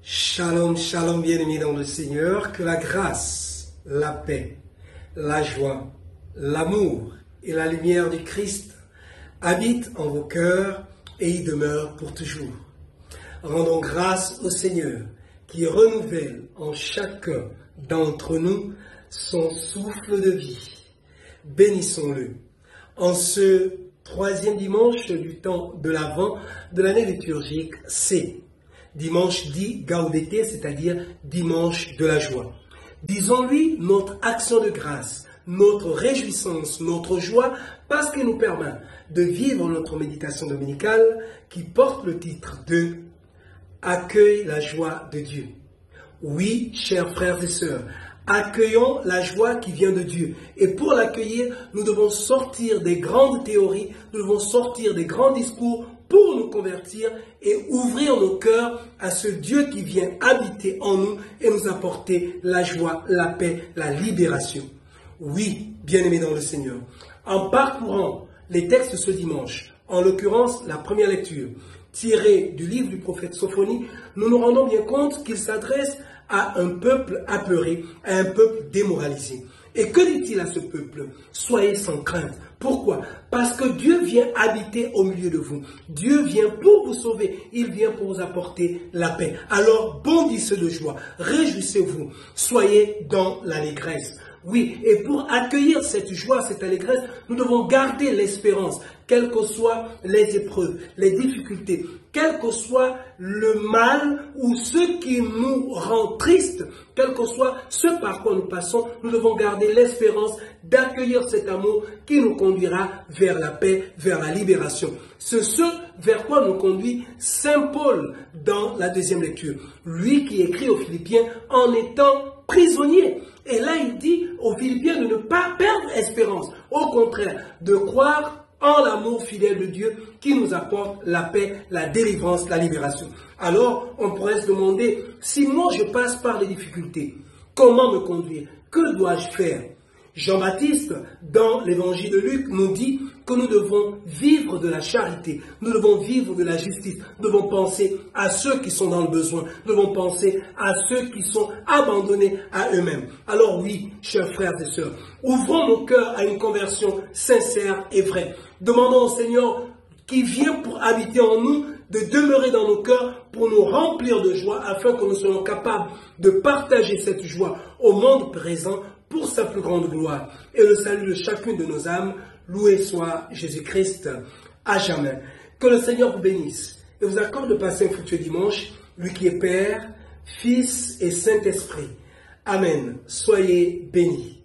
Shalom, shalom, bien-aimés dans le Seigneur, que la grâce, la paix, la joie, l'amour et la lumière du Christ habitent en vos cœurs et y demeurent pour toujours. Rendons grâce au Seigneur qui renouvelle en chacun d'entre nous son souffle de vie. Bénissons-le. En ce troisième dimanche du temps de l'Avent de l'année liturgique C. Dimanche dit Gaudete, c'est-à-dire dimanche de la joie. Disons-lui notre action de grâce, notre réjouissance, notre joie, parce qu'il nous permet de vivre notre méditation dominicale qui porte le titre de « Accueille la joie de Dieu ». Oui, chers frères et sœurs, accueillons la joie qui vient de Dieu. Et pour l'accueillir, nous devons sortir des grandes théories, nous devons sortir des grands discours pour nous convertir et ouvrir nos cœurs à ce Dieu qui vient habiter en nous et nous apporter la joie, la paix, la libération. Oui, bien-aimés dans le Seigneur, en parcourant les textes ce dimanche, en l'occurrence la première lecture, tirée du livre du prophète Sophonie, nous nous rendons bien compte qu'il s'adresse à un peuple apeuré, à un peuple démoralisé. Et que dit-il à ce peuple? Soyez sans crainte. Pourquoi? Parce que Dieu vient habiter au milieu de vous. Dieu vient pour vous sauver. Il vient pour vous apporter la paix. Alors bondissez de joie, réjouissez-vous, soyez dans l'allégresse. Oui, et pour accueillir cette joie, cette allégresse, nous devons garder l'espérance, quelles que soient les épreuves, les difficultés, quel que soit le mal ou ce qui nous rend tristes, quel que soit ce par quoi nous passons, nous devons garder l'espérance d'accueillir cet amour qui nous conduira vers la paix, vers la libération. C'est ce vers quoi nous conduit Saint Paul dans la deuxième lecture. Lui qui écrit aux Philippiens en étant prisonnier. Et là, il dit aux Philippiens de ne pas perdre espérance. Au contraire, de croire en l'amour fidèle de Dieu qui nous apporte la paix, la délivrance, la libération. Alors, on pourrait se demander, si moi je passe par les difficultés, comment me conduire? Que dois-je faire? Jean-Baptiste, dans l'évangile de Luc, nous dit que nous devons vivre de la charité, nous devons vivre de la justice, nous devons penser à ceux qui sont dans le besoin, nous devons penser à ceux qui sont abandonnés à eux-mêmes. Alors oui, chers frères et sœurs, ouvrons nos cœurs à une conversion sincère et vraie. Demandons au Seigneur qui vient pour habiter en nous, de demeurer dans nos cœurs pour nous remplir de joie afin que nous soyons capables de partager cette joie au monde présent pour sa plus grande gloire et le salut de chacune de nos âmes. Loué soit Jésus-Christ à jamais. Que le Seigneur vous bénisse et vous accorde de passer un fructueux dimanche, lui qui est Père, Fils et Saint-Esprit. Amen. Soyez bénis.